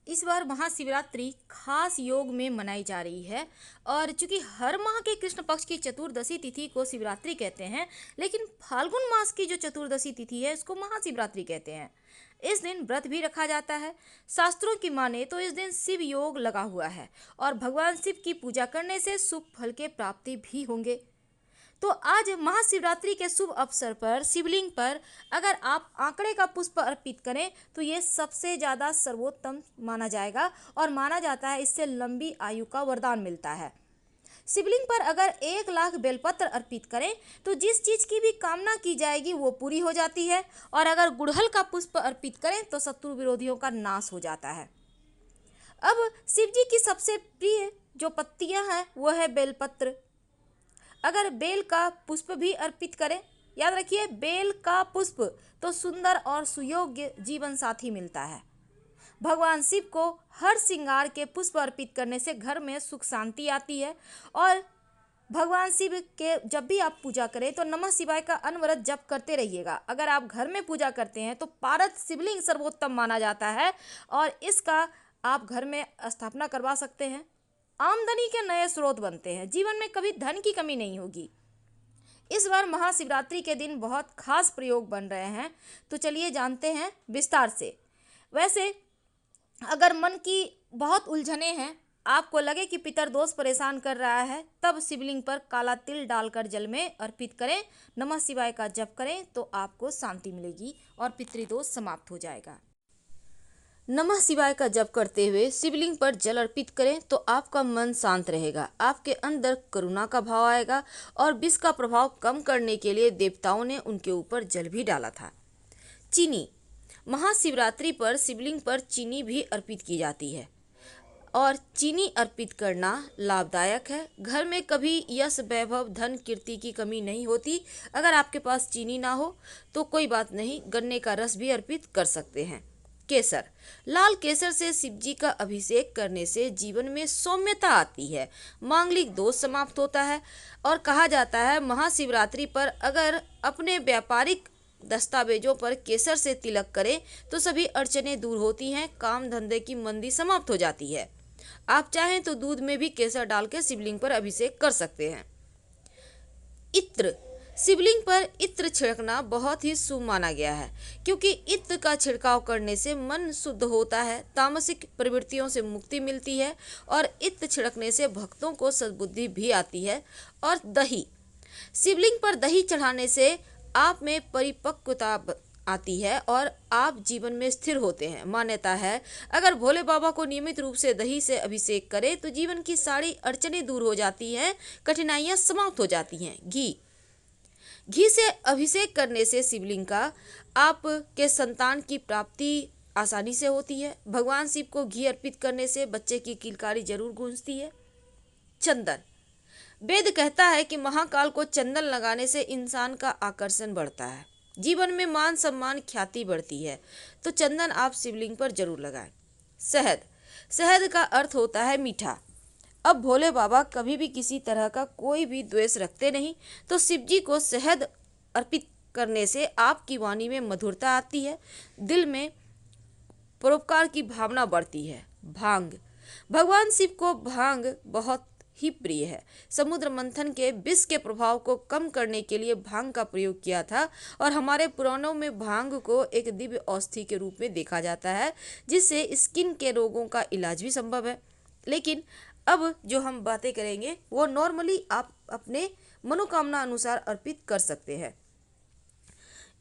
इस बार महाशिवरात्रि खास योग में मनाई जा रही है। और चूंकि हर माह के कृष्ण पक्ष की चतुर्दशी तिथि को शिवरात्रि कहते हैं, लेकिन फाल्गुन मास की जो चतुर्दशी तिथि है उसको महाशिवरात्रि कहते हैं। इस दिन व्रत भी रखा जाता है। शास्त्रों की माने तो इस दिन शिव योग लगा हुआ है और भगवान शिव की पूजा करने से शुभ फल के प्राप्ति भी होंगे। तो आज महाशिवरात्रि के शुभ अवसर पर शिवलिंग पर अगर आप आंकड़े का पुष्प अर्पित करें तो ये सबसे ज़्यादा सर्वोत्तम माना जाएगा और माना जाता है इससे लंबी आयु का वरदान मिलता है। शिवलिंग पर अगर 1 लाख बेलपत्र अर्पित करें तो जिस चीज़ की भी कामना की जाएगी वो पूरी हो जाती है। और अगर गुड़हल का पुष्प अर्पित करें तो शत्रु विरोधियों का नाश हो जाता है। अब शिव जी की सबसे प्रिय जो पत्तियां हैं वो है बेलपत्र। अगर बेल का पुष्प भी अर्पित करें, याद रखिए बेल का पुष्प तो सुंदर और सुयोग्य जीवन साथी मिलता है। भगवान शिव को हर श्रृंगार के पुष्प अर्पित करने से घर में सुख शांति आती है। और भगवान शिव के जब भी आप पूजा करें तो नमः शिवाय का अनवरत जप करते रहिएगा। अगर आप घर में पूजा करते हैं तो पारद शिवलिंग सर्वोत्तम माना जाता है और इसका आप घर में स्थापना करवा सकते हैं। आमदनी के नए स्रोत बनते हैं, जीवन में कभी धन की कमी नहीं होगी। इस बार महाशिवरात्रि के दिन बहुत खास प्रयोग बन रहे हैं, तो चलिए जानते हैं विस्तार से। वैसे अगर मन की बहुत उलझने हैं, आपको लगे कि पितरदोष परेशान कर रहा है, तब शिवलिंग पर काला तिल डालकर जल में अर्पित करें, नमः शिवाय का जप करें तो आपको शांति मिलेगी और पितृदोष समाप्त हो जाएगा। नमः शिवाय का जप करते हुए शिवलिंग पर जल अर्पित करें तो आपका मन शांत रहेगा, आपके अंदर करुणा का भाव आएगा और विष का प्रभाव कम करने के लिए देवताओं ने उनके ऊपर जल भी डाला था। चीनी, महाशिवरात्रि पर शिवलिंग पर चीनी भी अर्पित की जाती है और चीनी अर्पित करना लाभदायक है। घर में कभी यश वैभव धन कीर्ति की कमी नहीं होती। अगर आपके पास चीनी ना हो तो कोई बात नहीं, गन्ने का रस भी अर्पित कर सकते हैं। केसर, लाल केसर से शिव जी का अभिषेक करने से जीवन में सौम्यता आती है, मांगलिक दोष समाप्त होता है। और कहा जाता है महाशिवरात्रि पर अगर अपने व्यापारिक दस्तावेजों पर केसर से तिलक करें तो सभी अड़चनें दूर होती हैं, काम धंधे की मंदी समाप्त हो जाती है। आप चाहें तो दूध में भी केसर डाल के शिवलिंग पर अभिषेक कर सकते हैं। इत्र, शिवलिंग पर इत्र छिड़कना बहुत ही शुभ माना गया है, क्योंकि इत्र का छिड़काव करने से मन शुद्ध होता है, तामसिक प्रवृत्तियों से मुक्ति मिलती है और इत्र छिड़कने से भक्तों को सद्बुद्धि भी आती है। और दही, शिवलिंग पर दही चढ़ाने से आप में परिपक्वता आती है और आप जीवन में स्थिर होते हैं। मान्यता है अगर भोले बाबा को नियमित रूप से दही से अभिषेक करें तो जीवन की सारी अड़चनें दूर हो जाती हैं, कठिनाइयां समाप्त हो जाती हैं। घी से अभिषेक करने से शिवलिंग का आपके संतान की प्राप्ति आसानी से होती है। भगवान शिव को घी अर्पित करने से बच्चे की किलकारी जरूर गूंजती है। चंदन, वेद कहता है कि महाकाल को चंदन लगाने से इंसान का आकर्षण बढ़ता है, जीवन में मान सम्मान ख्याति बढ़ती है, तो चंदन आप शिवलिंग पर जरूर लगाएं। शहद, शहद का अर्थ होता है मीठा। अब भोले बाबा कभी भी किसी तरह का कोई भी द्वेष रखते नहीं, तो शिव जी को शहद अर्पित करने से आपकी वाणी में मधुरता आती है, दिल में परोपकार की भावना बढ़ती है। भांग, भगवान शिव को भांग बहुत ही प्रिय है। समुद्र मंथन के विष के प्रभाव को कम करने के लिए भांग का प्रयोग किया था और हमारे पुराणों में भांग को एक दिव्य औषधि के रूप में देखा जाता है, जिससे स्किन के रोगों का इलाज भी संभव है। लेकिन अब जो हम बातें करेंगे वो नॉर्मली आप अपने मनोकामना अनुसार अर्पित कर सकते हैं।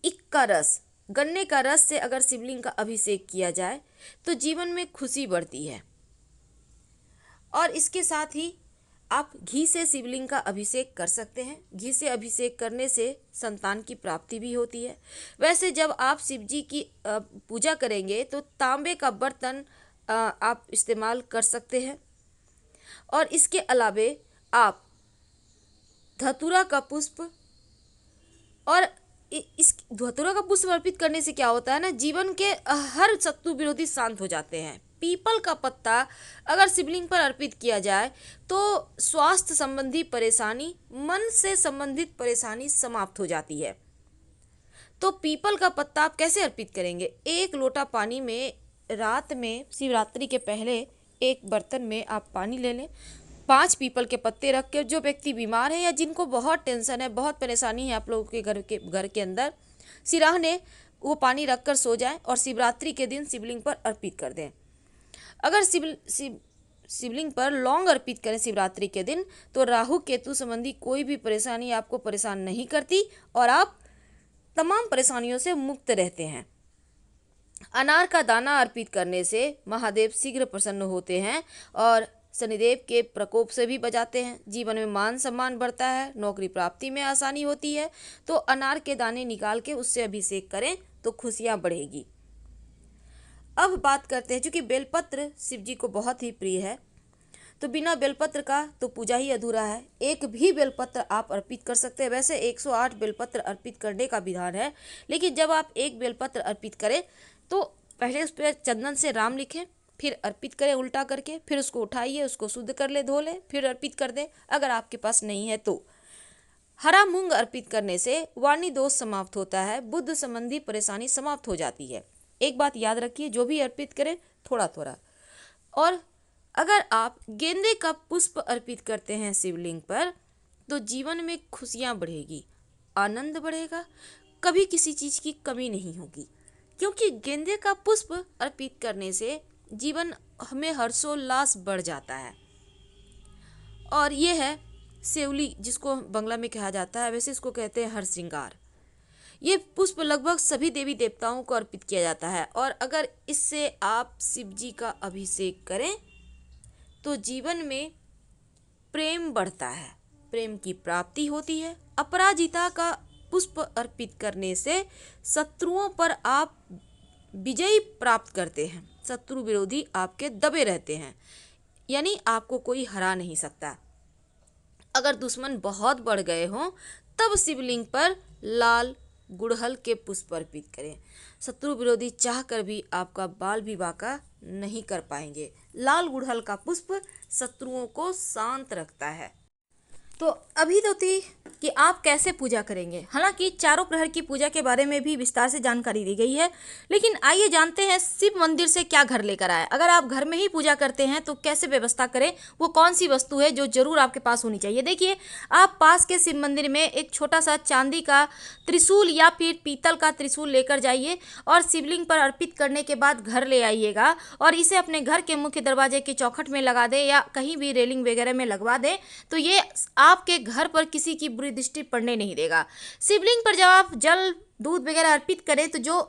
इक्का रस, गन्ने का रस से अगर शिवलिंग का अभिषेक किया जाए तो जीवन में खुशी बढ़ती है। और इसके साथ ही आप घी से शिवलिंग का अभिषेक कर सकते हैं। घी से अभिषेक करने से संतान की प्राप्ति भी होती है। वैसे जब आप शिव जी की पूजा करेंगे तो तांबे का बर्तन आप इस्तेमाल कर सकते हैं। और इसके अलावे आप धतूरा का पुष्प और इस धतूरा का पुष्प अर्पित करने से क्या होता है ना, जीवन के हर शत्रु विरोधी शांत हो जाते हैं। पीपल का पत्ता अगर शिवलिंग पर अर्पित किया जाए तो स्वास्थ्य संबंधी परेशानी, मन से संबंधित परेशानी समाप्त हो जाती है। तो पीपल का पत्ता आप कैसे अर्पित करेंगे? 1 लोटा पानी में रात में शिवरात्रि के पहले एक बर्तन में आप पानी ले लें, 5 पीपल के पत्ते रख के, जो व्यक्ति बीमार है या जिनको बहुत टेंशन है, बहुत परेशानी है आप लोगों के घर के अंदर, सिराहने वो पानी रख कर सो जाए और शिवरात्रि के दिन शिवलिंग पर अर्पित कर दें। अगर शिवलिंग पर लौंग अर्पित करें शिवरात्रि के दिन तो राहु केतु संबंधी कोई भी परेशानी आपको परेशान नहीं करती और आप तमाम परेशानियों से मुक्त रहते हैं। अनार का दाना अर्पित करने से महादेव शीघ्र प्रसन्न होते हैं और शनिदेव के प्रकोप से भी बचाते हैं। जीवन में मान सम्मान बढ़ता है, नौकरी प्राप्ति में आसानी होती है। तो अनार के दाने निकाल के उससे अभिषेक करें तो खुशियां बढ़ेगी। अब बात करते हैं, चूँकि बेलपत्र शिव जी को बहुत ही प्रिय है, तो बिना बेलपत्र का तो पूजा ही अधूरा है। एक भी बेलपत्र आप अर्पित कर सकते हैं। वैसे 108 बेलपत्र अर्पित करने का विधान है, लेकिन जब आप एक बेलपत्र अर्पित करें तो पहले उस पर चंदन से राम लिखें, फिर अर्पित करें उल्टा करके, फिर उसको उठाइए, उसको शुद्ध कर ले, धो ले, फिर अर्पित कर दें। अगर आपके पास नहीं है तो हरा मूंग अर्पित करने से वाणी दोष समाप्त होता है, बुद्ध संबंधी परेशानी समाप्त हो जाती है। एक बात याद रखिए, जो भी अर्पित करें थोड़ा थोड़ा। और अगर आप गेंदे का पुष्प अर्पित करते हैं शिवलिंग पर तो जीवन में खुशियां बढ़ेगी, आनंद बढ़ेगा, कभी किसी चीज़ की कमी नहीं होगी, क्योंकि गेंदे का पुष्प अर्पित करने से जीवन हमें हर्षोल्लास बढ़ जाता है। और ये है सेवली, जिसको बंगला में कहा जाता है, वैसे इसको कहते हैं हर श्रृंगार। ये पुष्प लगभग सभी देवी देवताओं को अर्पित किया जाता है और अगर इससे आप शिव जी का अभिषेक करें तो जीवन में प्रेम बढ़ता है, प्रेम की प्राप्ति होती है। अपराजिता का पुष्प अर्पित करने से शत्रुओं पर आप विजय प्राप्त करते हैं, शत्रु विरोधी आपके दबे रहते हैं, यानी आपको कोई हरा नहीं सकता। अगर दुश्मन बहुत बढ़ गए हों तब शिवलिंग पर लाल गुड़हल के पुष्प अर्पित करें। शत्रु विरोधी चाहकर भी आपका बाल भी बांका नहीं कर पाएंगे। लाल गुड़हल का पुष्प शत्रुओं को शांत रखता है। तो अभी तो थी कि आप कैसे पूजा करेंगे। हालांकि चारों प्रहर की पूजा के बारे में भी विस्तार से जानकारी दी गई है, लेकिन आइए जानते हैं शिव मंदिर से क्या घर लेकर आए। अगर आप घर में ही पूजा करते हैं तो कैसे व्यवस्था करें, वो कौन सी वस्तु है जो जरूर आपके पास होनी चाहिए। देखिए, आप पास के शिव मंदिर में एक छोटा सा चांदी का त्रिशूल या फिर पीतल का त्रिशूल लेकर जाइए और शिवलिंग पर अर्पित करने के बाद घर ले आइएगा और इसे अपने घर के मुख्य दरवाजे के चौखट में लगा दें या कहीं भी रेलिंग वगैरह में लगवा दें, तो ये आपके घर पर किसी की बुरी दृष्टि पड़ने नहीं देगा। शिवलिंग पर जब आप जल दूध वगैरह अर्पित करें तो जो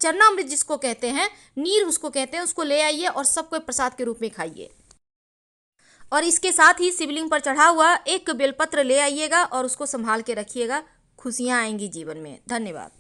चरणामृत जिसको कहते हैं, नीर उसको कहते हैं, उसको ले आइए और सबको प्रसाद के रूप में खाइए। और इसके साथ ही शिवलिंग पर चढ़ा हुआ एक बेलपत्र ले आइएगा और उसको संभाल के रखिएगा। खुशियां आएंगी जीवन में। धन्यवाद।